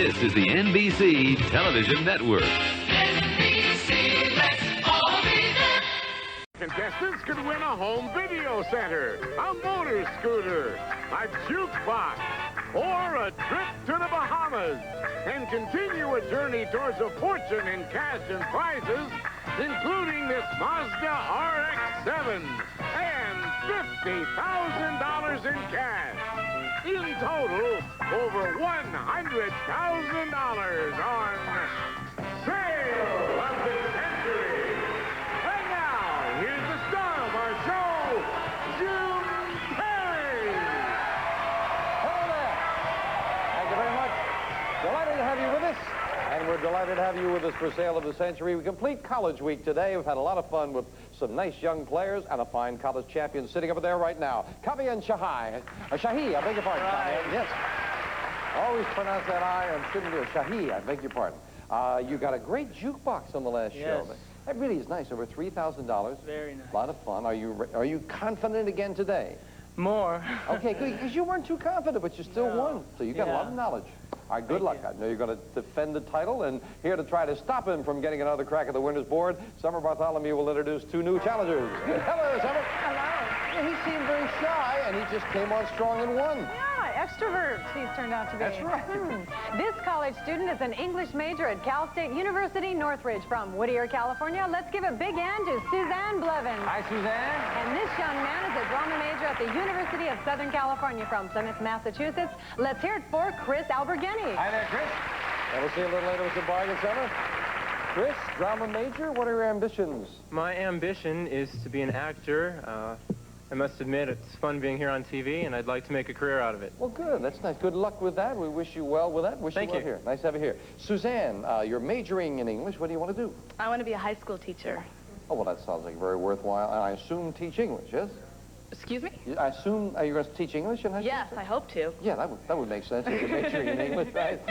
This is the NBC Television Network. NBC, let's all be there. Contestants could win a home video center, a motor scooter, a jukebox, or a trip to the Bahamas, and continue a journey towards a fortune in cash and prizes, including this Mazda RX-7 and $50,000 in cash. In total, over $100,000 on Sale of the Century. And now, here's the star of our show, Jim Perry. Hello there. Thank you very much. Delighted to have you with us. And we're delighted to have you with us for Sale of the Century. We complete College Week today. We've had a lot of fun with some nice young players and a fine college champion sitting over there right now. Kavian Shahi. Shahi, I beg your pardon. Right. Yes. Always pronounce that I and shouldn't do it. Shahi, I beg your pardon. You got a great jukebox on the last show. That really is nice. Over $3,000. Very nice. A lot of fun. Are you confident again today? More. Okay, good. Because you weren't too confident, but you still won. So you got a lot of knowledge. All right, good luck. I know you're going to defend the title, and here to try to stop him from getting another crack at the winner's board, Summer Bartholomew will introduce two new challengers. Hello, Summer. Hello. Yeah, he seemed very shy, and he just came on strong and won. Yeah, extrovert he's turned out to be. That's right. This college student is an English major at Cal State University, Northridge. From Whittier, California, let's give a big hand to Suzanne Blevins. Hi, Suzanne. And this young man is a drama major at the University of Southern California from Plymouth, Massachusetts. Let's hear it for Chris Alberghini. Hi there, Chris. And we'll see you a little later with some bargain, Summer. Chris, drama major, what are your ambitions? My ambition is to be an actor. I must admit, it's fun being here on TV, and I'd like to make a career out of it. Well, good. That's nice. Good luck with that. We wish you well with that. Thank you. Here. Nice to have you here. Suzanne, you're majoring in English. What do you want to do? I want to be a high school teacher. Oh, well, that sounds like very worthwhile. And I assume teach English, yes? Excuse me? I assume you're going to teach English in high school? Yes, I hope to. Yeah, that would make sense if you're majoring in English, right?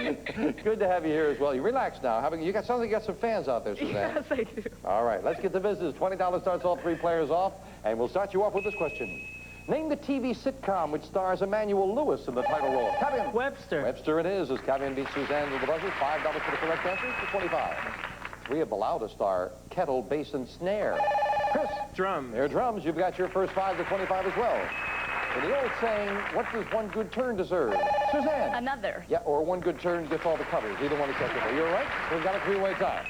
Good to have you here as well. You relax now. Sounds like you got some fans out there, Suzanne. Yes, I do. All right, let's get to business. $20 starts all three players off, and we'll start you off with this question. Name the TV sitcom which stars Emmanuel Lewis in the title role. Kavian. Webster. Webster it is, as Kavian beats Suzanne with the buzzer. $5 for the correct answer to 25. We have allowed to star kettle, bass, and snare. Chris. Drum. Air drums. You've got your first 5 to 25 as well. For the old saying, what does one good turn deserve? Suzanne. Another. Yeah, or one good turn gets all the covers. Either one acceptable. You're right. We've got a three-way tie.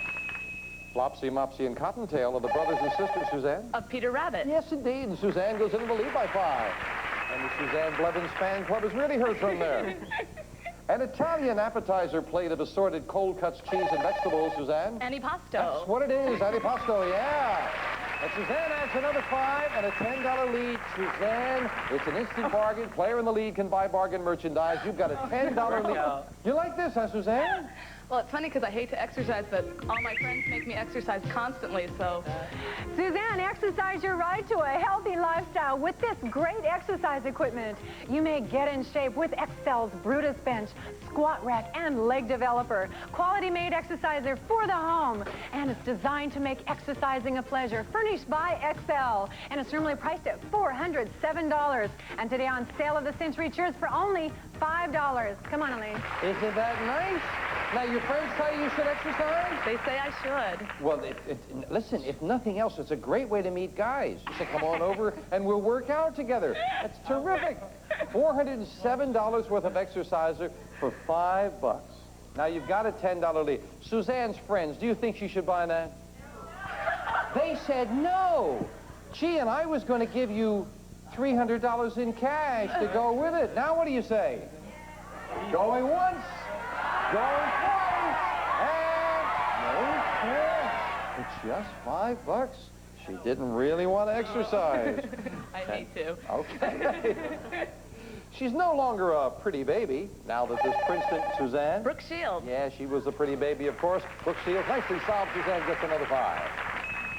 Flopsy, Mopsy, and Cottontail are the brothers and sisters, Suzanne. Of Peter Rabbit. Yes, indeed. And Suzanne goes into the lead by 5. And the Suzanne Blevins fan club has really heard from there. An Italian appetizer plate of assorted cold cuts, cheese, and vegetables, Suzanne. Antipasto. That's what it is, antipasto, yeah. And Suzanne adds another 5 and a $10 lead. Suzanne, it's an instant bargain. Player in the lead can buy bargain merchandise. You've got a $10 lead. You like this, huh, Suzanne? Well, it's funny because I hate to exercise, but all my friends make me exercise constantly, so... Suzanne, exercise your ride to a healthy lifestyle with this great exercise equipment. You may get in shape with Excel's Brutus Bench, Squat Rack, and Leg Developer. Quality-made exerciser for the home. And it's designed to make exercising a pleasure. Furnished by Excel. And it's normally priced at $407. And today on Sale of the Century, cheers for only $5. Come on, Elaine. Isn't that nice? Now, your friends tell you should exercise? They say I should. Well, listen, if nothing else, it's a great way to meet guys. You say, come on over, and we'll work out together. That's terrific. $407 worth of exerciser for $5. Now, you've got a $10 lead. Suzanne's friends, do you think she should buy that? They said no. Gee, and I was going to give you $300 in cash to go with it. Now, what do you say? Going once. Going twice, and no cash. It's just $5. She didn't really want to exercise. I hate to. Okay. She's no longer a pretty baby now that this Princeton, Suzanne. Brooke Shields. Yeah, she was a pretty baby, of course. Brooke Shields, nicely solved. Suzanne gets another 5.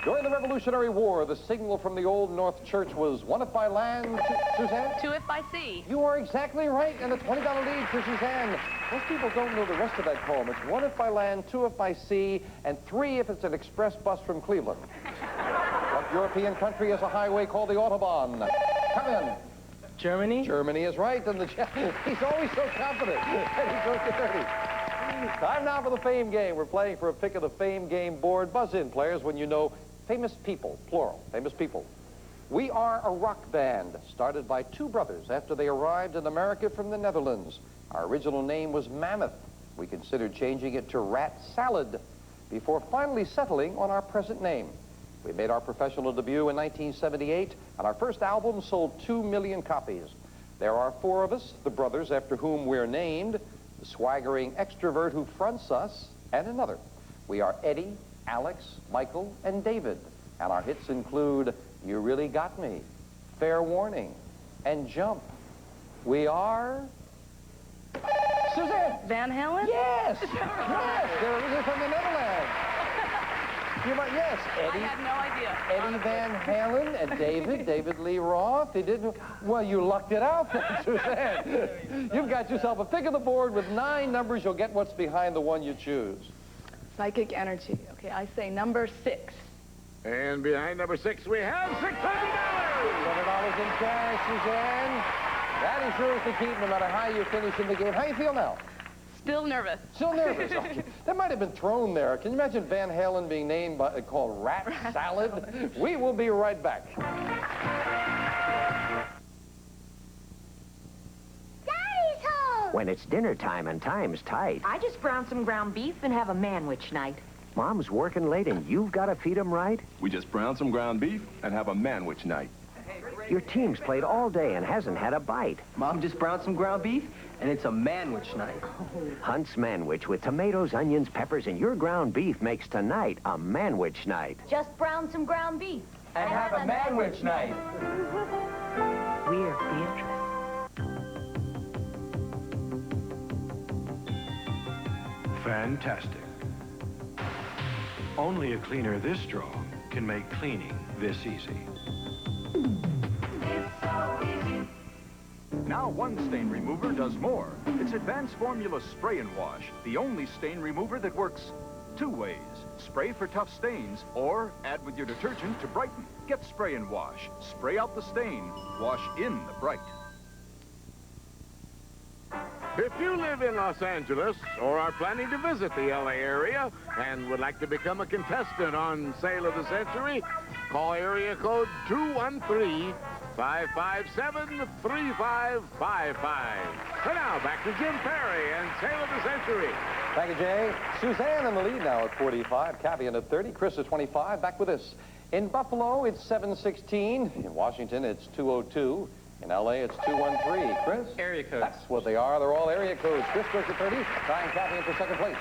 During the Revolutionary War, the signal from the Old North Church was one if by land, Suzanne? 2 if by sea. You are exactly right, and a $20 lead for Suzanne. Most people don't know the rest of that poem. It's 1 if by land, 2 if by sea, and 3 if it's an express bus from Cleveland. What European country has a highway called the Autobahn? Come in. Germany? Germany is right, and he's always so confident. And he goes to 30. Time now for the Fame Game. We're playing for a pick of the Fame Game board. Buzz in, players, when you know famous people, plural, famous people. We are a rock band started by two brothers after they arrived in America from the Netherlands. Our original name was Mammoth. We considered changing it to Rat Salad before finally settling on our present name. We made our professional debut in 1978, and our first album sold 2 million copies. There are four of us, the brothers after whom we're named, the swaggering extrovert who fronts us, and another. We are Eddie, Alex, Michael, and David. And our hits include You Really Got Me, Fair Warning, and Jump. We are... Suzanne! Van Halen? Yes! Yes! They're originally from the Netherlands. You might, yes, Eddie. I had no idea. Eddie Van Halen and David Lee Roth. They didn't, well, you lucked it out then, Suzanne. You've got yourself a pick of the board with 9 numbers. You'll get what's behind the one you choose. Psychic energy. Okay, I say number 6. And behind number 6, we have $600. $600 in cash, Suzanne. That ensures the keep no matter how you finish in the game. How you feel now? Still nervous. Still nervous. Okay. That might have been thrown there. Can you imagine Van Halen being named by, called Rat Salad? We will be right back. Daddy's home! When it's dinner time and time's tight, I just browned some ground beef and have a manwich night. Mom's working late and you've got to feed 'em right. We just brown some ground beef and have a manwich night. Your team's played all day and hasn't had a bite. Mom just browned some ground beef, and it's a manwich night. Hunt's Manwich with tomatoes, onions, peppers, and your ground beef makes tonight a manwich night. Just browned some ground beef. And have a manwich night. We're Beatrice. Fantastic. Only a cleaner this strong can make cleaning this easy. Now one stain remover does more. It's Advanced Formula Spray and Wash, the only stain remover that works 2 ways. Spray for tough stains, or add with your detergent to brighten. Get Spray and Wash. Spray out the stain, wash in the bright. If you live in Los Angeles or are planning to visit the LA area and would like to become a contestant on Sale of the Century, call area code 213-557-3555. And now back to Jim Perry and Sale of the Century. Thank you, Jay. Suzanne in the lead now at 45, Cavian at 30, Chris at 25. Back with us. In Buffalo, it's 716. In Washington, it's 202. In L.A., it's 213. Chris? Area codes. That's what they are. They're all area codes. Chris goes to 30. Tying Cavian for second place.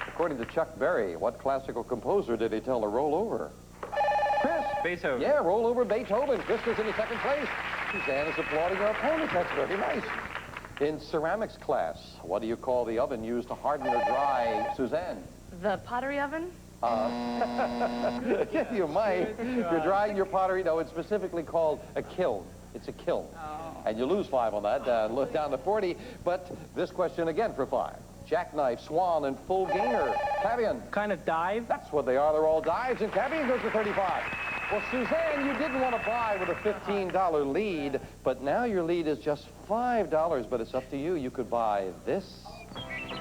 According to Chuck Berry, what classical composer did he tell to roll over? Chris? Beethoven. Yeah, roll over Beethoven. Chris goes into second place. Suzanne is applauding her opponent. That's very nice. In ceramics class, what do you call the oven used to harden or dry, Suzanne? The pottery oven? Yeah, you might. You're drying your pottery. No, it's specifically called a kiln. It's a kiln. Oh. And you lose 5 on that. Look down to 40. But this question again for 5. Jackknife, swan, and full gainer. Cavian. Kind of dive? That's what they are. They're all dives. And Cavian goes to 35. Well, Suzanne, you didn't want to buy with a $15 lead, but now your lead is just $5. But it's up to you. You could buy this.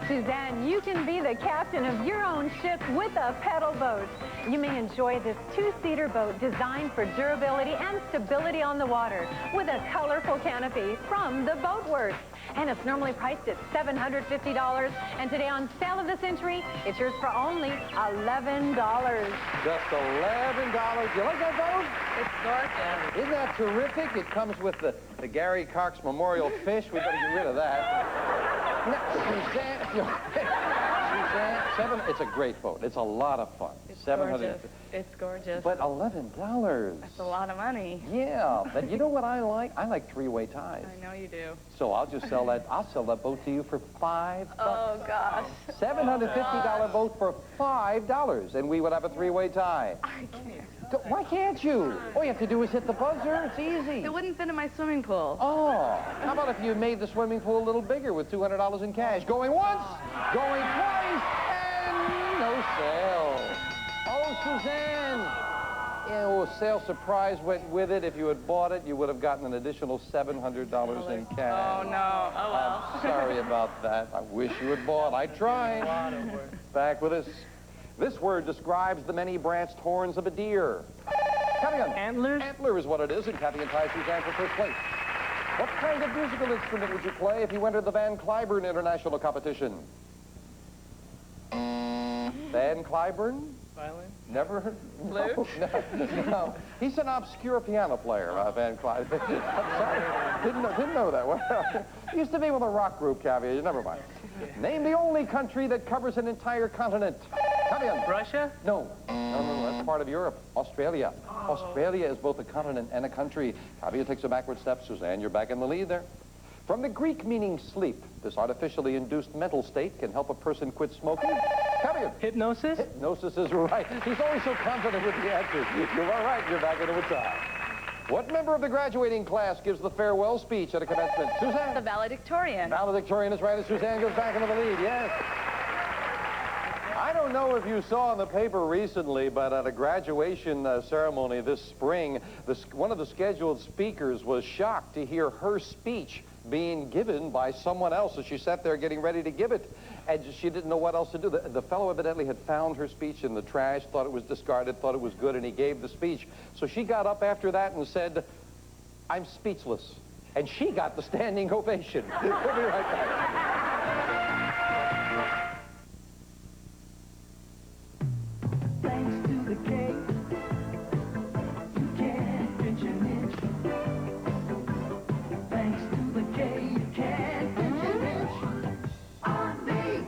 Suzanne, you can be the captain of your own ship with a pedal boat. You may enjoy this 2-seater boat designed for durability and stability on the water with a colorful canopy from the Boat Works. And it's normally priced at $750. And today on Sale of the Century, it's yours for only $11. Just $11. You like that boat? It's gorgeous. Isn't that terrific? It comes with the Gary Cox Memorial fish. We better get rid of that. Now, Suzanne, it's a great boat. It's a lot of fun. It's 700. gorgeous. It's gorgeous. But $11. That's a lot of money. Yeah, but you know what I like? I like 3-way ties. I know you do. So I'll just sell that. I'll sell that boat to you for $5. Oh, gosh. $750 boat for $5, and we would have a 3-way tie. I can't. Why can't you? All you have to do is hit the buzzer. It's easy. It wouldn't fit in my swimming pool. Oh, how about if you made the swimming pool a little bigger with $200 in cash? Going once, going twice, and no sale. Oh, Suzanne. Yeah, well, sale surprise went with it. If you had bought it, you would have gotten an additional $700 in cash. Oh, no. Oh, well. sorry about that. I wish you had bought. I tried. Back with us. This word describes the many branched horns of a deer. Cavian. Antlers? Antler is what it is, and Cavian ties Suzanne for first place. What kind of musical instrument would you play if you entered the Van Cliburn International Competition? Van Cliburn? Violin? Never heard? Flute? No. He's an obscure piano player, Van Cliburn. I'm sorry. Didn't know that. Well, used to be with a rock group, Cavian. Never mind. Name the only country that covers an entire continent. Cavian. Russia? No. No, that's part of Europe. Australia. Australia is both a continent and a country. Cavian takes a backward step. Suzanne, you're back in the lead there. From the Greek meaning sleep, this artificially induced mental state can help a person quit smoking. Cavian. Hypnosis? Hypnosis is right. He's always so confident with the answers. You're all right. You're back into a tie. What member of the graduating class gives the farewell speech at a commencement? Suzanne. The valedictorian. Valedictorian is right, and Suzanne goes back into the lead. Yes. I don't know if you saw in the paper recently, but at a graduation ceremony this spring, one of the scheduled speakers was shocked to hear her speech being given by someone else as she sat there getting ready to give it, and she didn't know what else to do. The fellow evidently had found her speech in the trash, thought it was discarded, thought it was good, and he gave the speech. So she got up after that and said, "I'm speechless." And she got the standing ovation. We'll be right back. Thanks to the K, you can't pinch an inch. Thanks to the K, you can't pinch an inch. On me.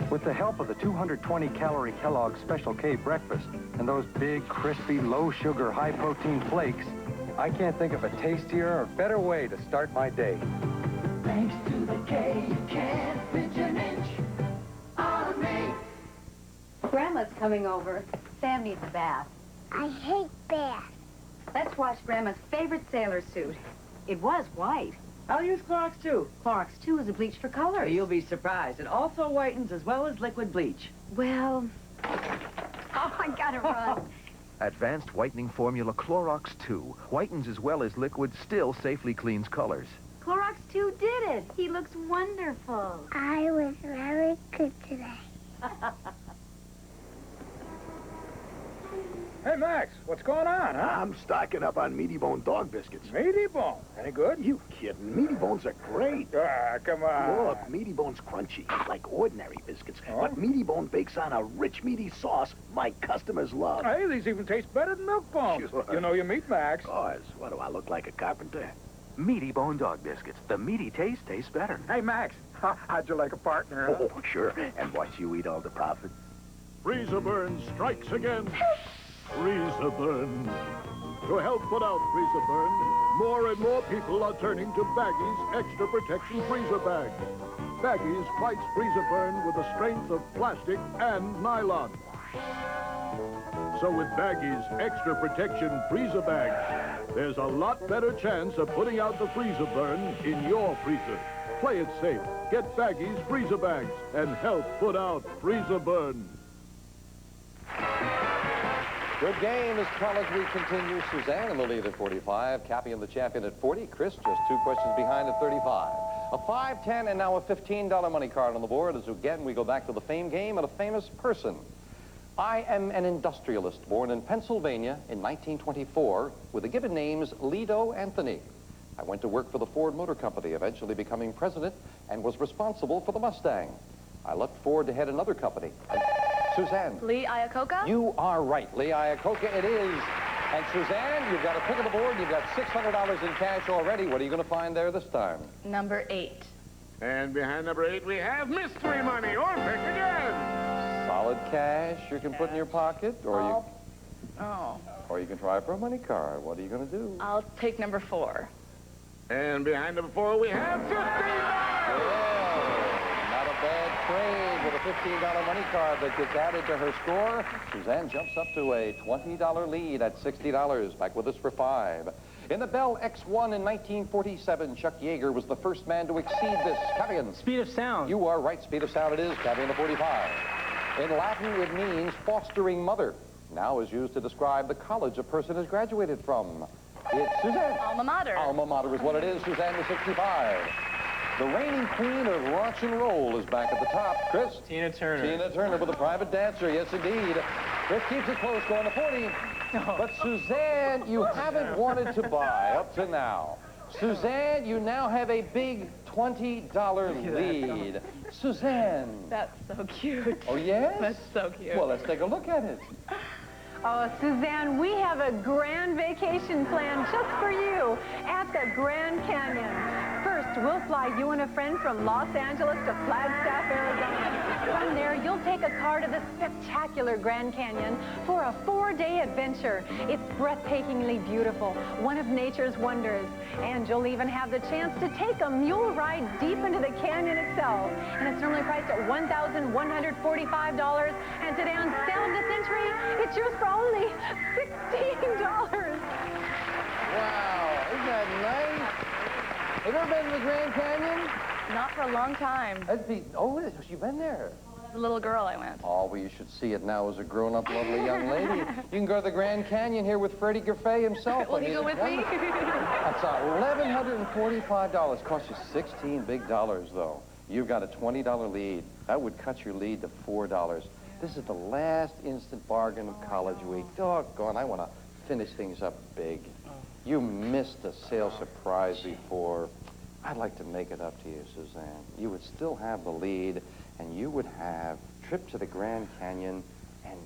With the help of the 220-calorie Kellogg's Special K breakfast and those big, crispy, low-sugar, high-protein flakes, I can't think of a tastier or better way to start my day. Thanks to the K, you can't pinch an inch. On me. Grandma's coming over. Sam needs a bath. I hate baths. Let's wash Grandma's favorite sailor suit. It was white. I'll use Clorox 2. Clorox 2 is a bleach for colors. You'll be surprised. It also whitens as well as liquid bleach. Well... Oh, I gotta run. Advanced whitening formula Clorox 2 whitens as well as liquid, still safely cleans colors. Clorox 2 did it. He looks wonderful. I was very good today. Hey, Max, what's going on, huh? I'm stocking up on Meaty Bone dog biscuits. Meaty Bone? Any good? You kidding? Meaty Bones are great. Ah, come on. Look, Meaty Bone's crunchy, like ordinary biscuits. But Meaty Bone bakes on a rich, meaty sauce my customers love. Hey, these even taste better than Milk Bones. Sure. You know your meat, Max. Of course. What, do I look like a carpenter? Meaty Bone dog biscuits. The meaty taste tastes better. Hey, Max, how'd you like a partner? Oh, sure. And watch you eat all the profit. Freezer Burn strikes again. Freezer Burn. To help put out Freezer Burn, more and more people are turning to Baggy's Extra Protection Freezer Bags. Baggy's fights Freezer Burn with the strength of plastic and nylon. So with Baggy's Extra Protection Freezer Bags, there's a lot better chance of putting out the freezer burn in your freezer. Play it safe. Get Baggy's Freezer Bags and help put out Freezer Burn. Good game as College Week continues. Suzanne in the lead at 45. Cappy in the champion at 40. Chris just 2 questions behind at 35. A $5, $10, and now a $15 money card on the board as again we go back to the fame game and a famous person. I am an industrialist born in Pennsylvania in 1924 with the given names Lido Anthony. I went to work for the Ford Motor Company, eventually becoming president, and was responsible for the Mustang. I left Ford to head another company. Suzanne. Lee Iacocca? You are right. Lee Iacocca it is. And Suzanne, you've got a pick of the board. You've got $600 in cash already. What are you going to find there this time? Number 8. And behind number 8, we have mystery money, or pick again. Solid cash you can put in your pocket, or Oh. or you can try for a money card. What are you going to do? I'll take number 4. And behind number 4, we have $15. Not a bad trade with a $15 money card that gets added to her score. Suzanne jumps up to a $20 lead at $60. Back with us for 5. In the Bell X1 in 1947, Chuck Yeager was the first man to exceed this. Cavian. Speed of sound. You are right. Speed of sound it is. Cavian the 45. In Latin, it means fostering mother. Now is used to describe the college a person has graduated from. It's Suzanne. Alma mater. Alma mater is what it is. Suzanne with 65. The reigning queen of rock and roll is back at the top. Chris? Tina Turner. Tina Turner with a private dancer, yes indeed. Chris keeps it close, going to 40. But Suzanne, you haven't wanted to buy up to now. Suzanne, you now have a big $20 lead. Suzanne. That's so cute. Oh, yes? That's so cute. Well, let's take a look at it. Oh, Suzanne, we have a grand vacation planned just for you at the Grand Canyon. First, we'll fly you and a friend from Los Angeles to Flagstaff, Arizona. From there, you'll take a car to the spectacular Grand Canyon for a 4-day adventure. It's breathtakingly beautiful, one of nature's wonders. And you'll even have the chance to take a mule ride deep into the canyon itself. And it's normally priced at $1,145. And today on Sale of the Century, it's yours for only $16. Wow, isn't that nice? Have you ever been to the Grand Canyon? Not for a long time. Oh, you've been there? As a little girl, I went. Oh, well, you should see it now as a grown-up, lovely young lady. You can go to the Grand Canyon here with Freddie Gaffey himself. Will you go with me? That's $1,145. Cost you 16 big dollars, though. You've got a $20 lead. That would cut your lead to $4. This is the last instant bargain of college week. Doggone, I want to finish things up big. You missed the sale surprise before. I'd like to make it up to you, Suzanne. You would still have the lead, and you would have trip to the Grand Canyon and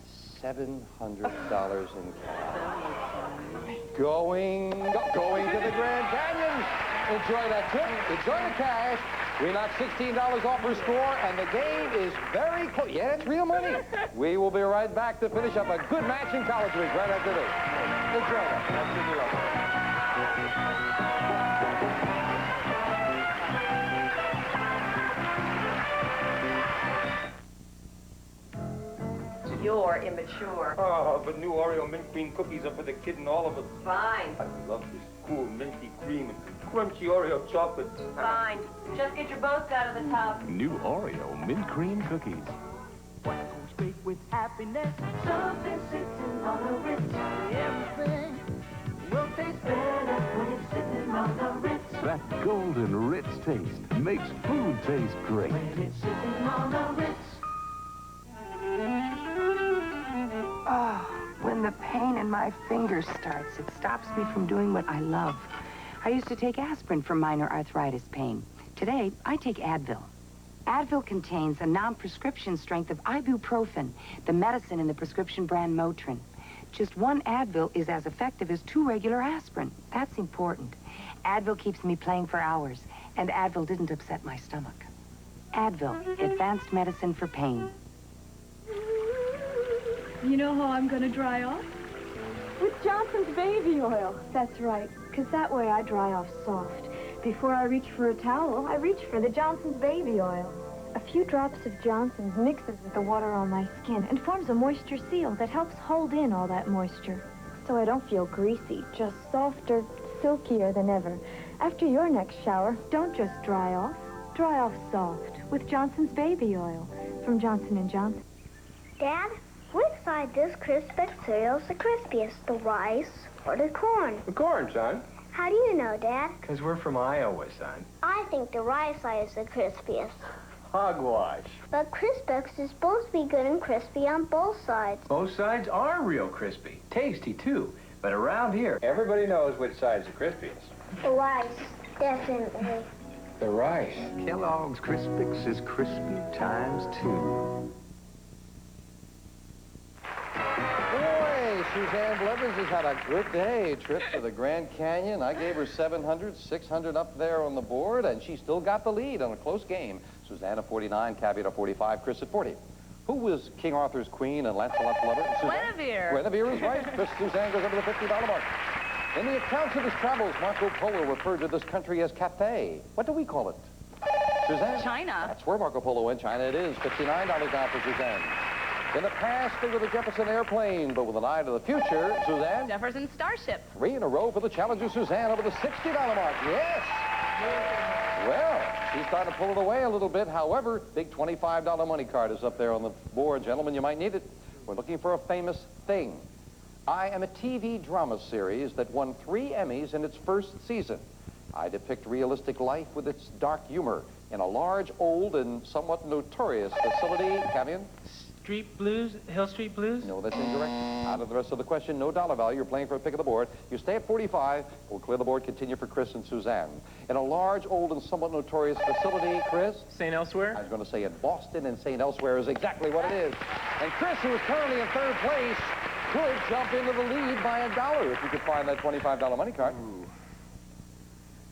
$700 in cash. Going to the Grand Canyon. Enjoy that trip. Enjoy the cash. We knocked $16 off her score, and the game is very close. Yeah, it's real money. We will be right back to finish up a good match in college week right after this. Enjoy that. That's good luck. You're immature. Oh, but new Oreo mint cream cookies are for the kid and all of us. Fine. I love this cool minty cream and crunchy Oreo chocolate. Fine. Just get your boats out of the tub. New Oreo mint cream cookies. What goes great with happiness? Something sitting on a Ritz. Everything will taste better when it's sitting on a Ritz. That golden Ritz taste makes food taste great. When it's sitting on a Ritz. Oh, when the pain in my fingers starts, it stops me from doing what I love. I used to take aspirin for minor arthritis pain. Today, I take Advil. Advil contains a non-prescription strength of ibuprofen, the medicine in the prescription brand Motrin. Just one Advil is as effective as 2 regular aspirin. That's important. Advil keeps me playing for hours, and Advil didn't upset my stomach. Advil, advanced medicine for pain. You know how I'm going to dry off? With Johnson's baby oil. That's right, because that way I dry off soft. Before I reach for a towel, I reach for the Johnson's baby oil. A few drops of Johnson's mixes with the water on my skin and forms a moisture seal that helps hold in all that moisture. So I don't feel greasy, just softer, silkier than ever. After your next shower, don't just dry off soft with Johnson's baby oil from Johnson & Johnson. Dad, which side this Crispix cereal is the crispiest, the rice or the corn? The corn, son. How do you know, Dad? Because we're from Iowa, son. I think the rice side is the crispiest. Hogwash. But Crispix is supposed to be good and crispy on both sides. Both sides are real crispy. Tasty, too. But around here, everybody knows which side's the crispiest. The rice, definitely. The rice. Kellogg's Crispix is crispy times 2. Boy, Suzanne Blevins has had a good day. Trip to the Grand Canyon. I gave her 700, 600 up there on the board, and she still got the lead on a close game. Suzanne at 49, Caveat at 45, Chris at 40. Who was King Arthur's queen and Lancelot's lover? Guinevere. Guinevere is right. Suzanne goes over the $50 mark. In the accounts of his travels, Marco Polo referred to this country as Cathay. What do we call it? Suzanne? China. That's where Marco Polo went. China it is. $59 down for Suzanne. In the past, they were the Jefferson airplane, but with an eye to the future, Suzanne? Jefferson Starship. 3 in a row for the challenger, Suzanne, over the $60 mark. Yes! Well, she's starting to pull it away a little bit. However, big $25 money card is up there on the board. Gentlemen, you might need it. We're looking for a famous thing. I Am a TV drama series that won 3 Emmys in its first season. I depict realistic life with its dark humor in a large, old, and somewhat notorious facility. Cavian? Street Blues? Hill Street Blues? No, that's incorrect. Out of the rest of the question, no dollar value. You're playing for a pick of the board. You stay at 45. We'll clear the board, continue for Chris and Suzanne. In a large, old, and somewhat notorious facility, Chris? St. Elsewhere? I was going to say in Boston, and St. Elsewhere is exactly what it is. And Chris, who is currently in third place, could jump into the lead by $1 if you could find that $25 money card. Ooh.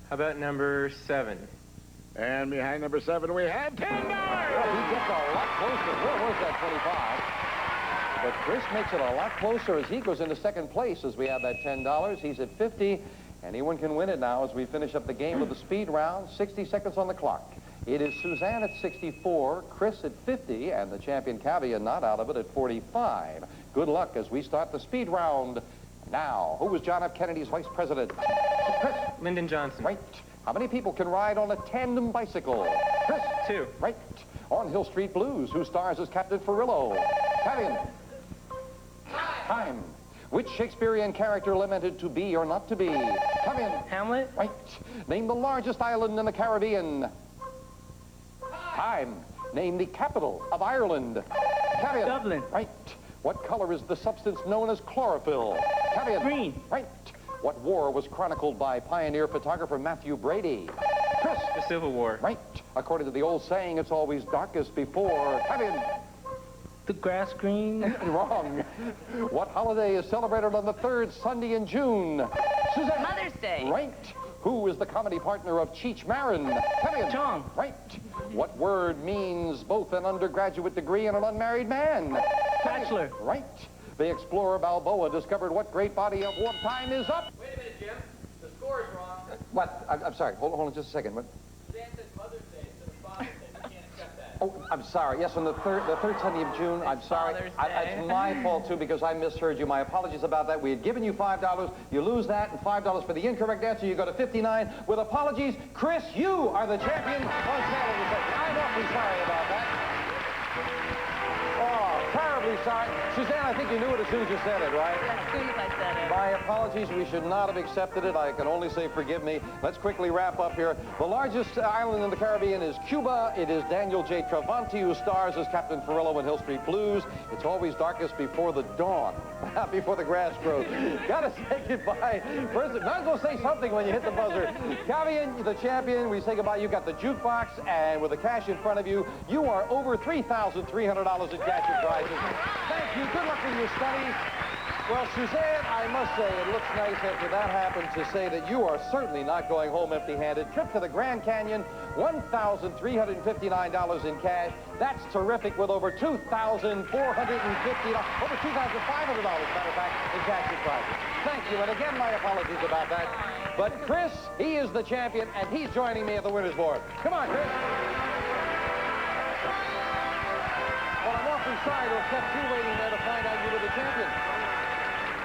How about number 7? And behind number 7, we have $10. Well, he gets a lot closer. Where was that 25? But Chris makes it a lot closer as he goes into second place as we have that $10. He's at 50. Anyone can win it now as we finish up the game with the speed round. 60 seconds on the clock. It is Suzanne at 64, Chris at 50, and the champion Cavian not out of it at 45. Good luck as we start the speed round now. Who was John F. Kennedy's vice president? Chris. Lyndon Johnson. Right. How many people can ride on a tandem bicycle? Chris. 2. Right. On Hill Street Blues, who stars as Captain Furillo? Cavian. Time. Which Shakespearean character lamented to be or not to be? Cavian. Hamlet. Right. Name the largest island in the Caribbean. Time. Name the capital of Ireland. Cavian. Dublin. Right. What color is the substance known as chlorophyll? Cavian. Green. Right. What war was chronicled by pioneer photographer Matthew Brady? Chris. The Civil War. Right. According to the old saying, it's always darkest before. Cavian. The grass green. Wrong. What holiday is celebrated on the third Sunday in June? Suzanne. Mother's Day. Right. Who is the comedy partner of Cheech Marin? Cavian. Chong. Right. What word means both an undergraduate degree and an unmarried man? Bachelor. Right. The explorer Balboa discovered what great body of water. Time is up. Wait a minute, Jim. The score is wrong. What? I'm sorry. Hold on just a second. What? Suzanne said Mother's Day instead of Father's Day. We can't accept that. Oh, I'm sorry. Yes, on the third Sunday of June. I'm sorry. It's my fault, too, because I misheard you. My apologies about that. We had given you $5. You lose that, and $5 for the incorrect answer. You go to 59. With apologies, Chris, you are the champion on Channel 7. I'm awfully sorry about that. Oh, terribly sorry. Suzanne, I think you knew it as soon as you said it, right? As soon as I said it. My apologies. We should not have accepted it. I can only say forgive me. Let's quickly wrap up here. The largest island in the Caribbean is Cuba. It is Daniel J. Travanti who stars as Captain Furillo in Hill Street Blues. It's always darkest before the dawn, not before the grass grows. Gotta say goodbye. First, might as well say something when you hit the buzzer. Cavian, the champion, we say goodbye. You got the jukebox, and with the cash in front of you, you are over $3,300 in cash and prizes. Thank you. Good luck with your studies. Well, Suzanne, I must say, it looks nice after that happened to say that you are certainly not going home empty-handed. Trip to the Grand Canyon, $1,359 in cash. That's terrific with over $2,450, over $2,500, matter of fact, in cash and prizes. Thank you, and again, my apologies about that. But Chris, he is the champion, and he's joining me at the winner's board. Come on, Chris. Well, I'm awfully sorry to have kept you waiting there to find out you were the champion.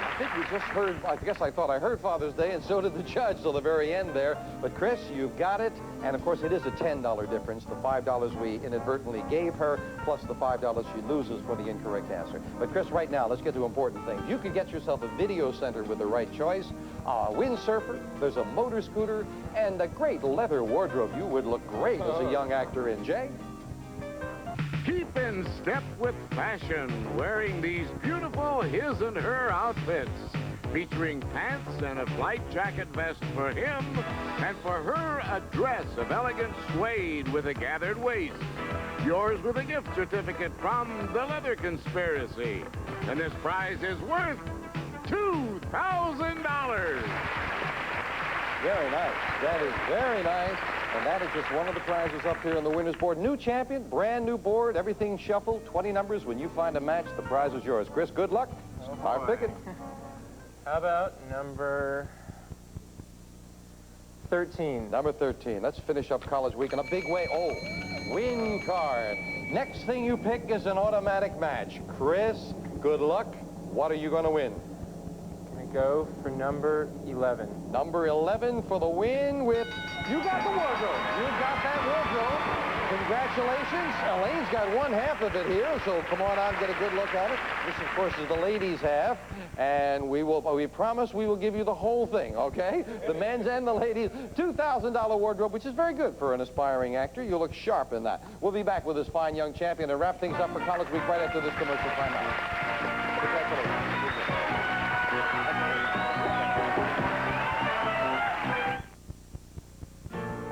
I think we just heard, I guess I thought I heard Father's Day, and so did the judge till the very end there. But Chris, you've got it. And of course, it is a $10 difference. The $5 we inadvertently gave her, plus the $5 she loses for the incorrect answer. But Chris, right now, let's get to important things. You could get yourself a video center with the right choice, a windsurfer, there's a motor scooter, and a great leather wardrobe. You would look great as a young actor in Jay. Keep in step with fashion, wearing these beautiful his and her outfits, featuring pants and a flight jacket vest for him, and for her a dress of elegant suede with a gathered waist. Yours with a gift certificate from The Leather Conspiracy. And this prize is worth $2,000. Very nice. That is very nice. And that is just one of the prizes up here on the winner's board. New champion, brand new board, everything shuffled, 20 numbers. When you find a match, the prize is yours. Chris, good luck. Start picking. How about number 13? Number 13. Let's finish up college week in a big way. Oh, win card. Next thing you pick is an automatic match. Chris, good luck. What are you going to win? Go for number 11. Number 11 for the win with, you got the wardrobe. You got that wardrobe. Congratulations. Elaine's got one half of it here, so come on out and get a good look at it. This, of course, is the ladies' half, and we promise we will give you the whole thing, okay? The men's and the ladies' $2,000 wardrobe, which is very good for an aspiring actor. You look sharp in that. We'll be back with this fine young champion to wrap things up for College Week right after this commercial timeout. Congratulations.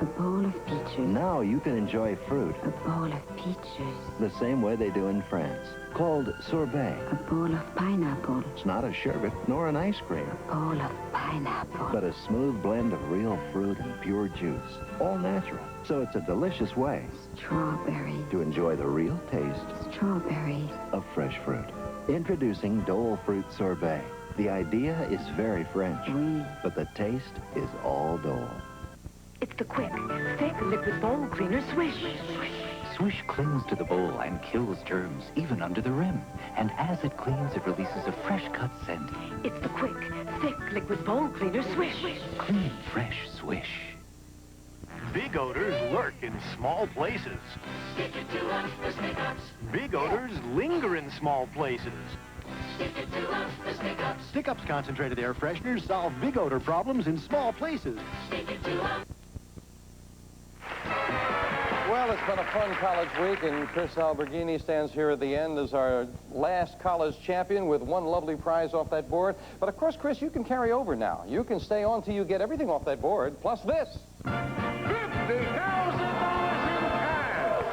A bowl of peaches. Now you can enjoy fruit A bowl of peaches. the same way they do in France, called sorbet. A bowl of pineapple. It's not a sherbet nor an ice cream, A bowl of pineapple. but a smooth blend of real fruit and pure juice, all natural. So it's a delicious way Strawberry. to enjoy the real taste Strawberry. of fresh fruit. Introducing Dole Fruit Sorbet. The idea is very French, but the taste is all Dole. It's the quick, thick liquid bowl cleaner Swish. Swish clings to the bowl and kills germs, even under the rim. And as it cleans, it releases a fresh-cut scent. It's the quick, thick liquid bowl cleaner Swish. Clean, fresh Swish. Big odors lurk in small places. Big odors linger in small places. Stick-Ups concentrated air fresheners solve big odor problems in small places. Well, it's been a fun college week, and Chris Alberghini stands here at the end as our last college champion with one lovely prize off that board. But, of course, Chris, you can carry over now. You can stay on till you get everything off that board, plus this.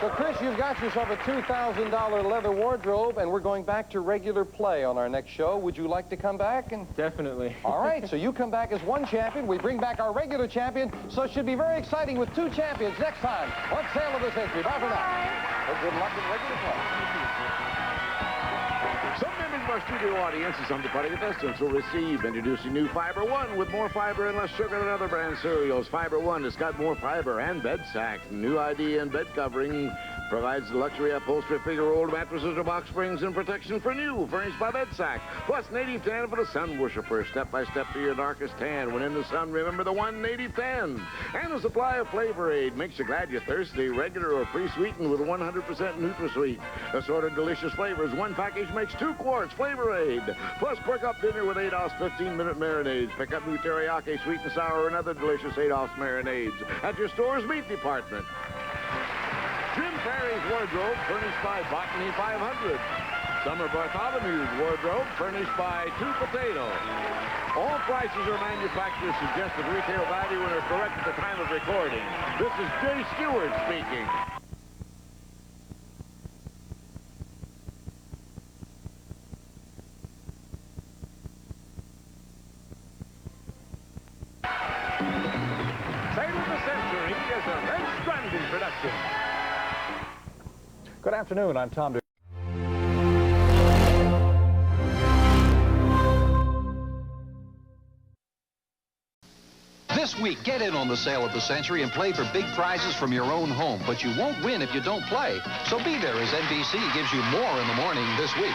So, Chris, you've got yourself a $2,000 leather wardrobe, and we're going back to regular play on our next show. Would you like to come back? Definitely. All right, so you come back as one champion. We bring back our regular champion, so it should be very exciting with two champions next time on Sale of the Century. Bye for now. Well, good luck in regular play. Some members of our studio audience and some departing contestants will receive introducing new Fiber One with more fiber and less sugar than other brand cereals. Fiber One has got more fiber and bed sacks. New ID and bed covering provides luxury upholstery, figure-rolled mattresses or box springs and protection for new, furnished by Bedsack. Plus native tan for the sun worshiper. Step-by-step to your darkest tan. When in the sun, remember the one native tan. And a supply of Flavor Aid makes you glad you're thirsty. Regular or pre-sweetened with 100% NutraSweet. Assorted delicious flavors. One package makes 2 quarts. Flavor Aid. Plus perk up dinner with 8-ounce 15-minute marinades. Pick up new teriyaki, sweet and sour, and other delicious 8-ounce marinades at your store's meat department. Jim Perry's wardrobe furnished by Botany 500. Summer Bartholomew's wardrobe furnished by 2 Potato. All prices are manufacturer's suggested retail value and are correct at the time of recording. This is Jay Stewart speaking. Sale of the Century is a Red Stranding production. Good afternoon. I'm Tom. This week, get in on the Sale of the Century and play for big prizes from your own home. But you won't win if you don't play. So be there as NBC gives you more in the morning this week.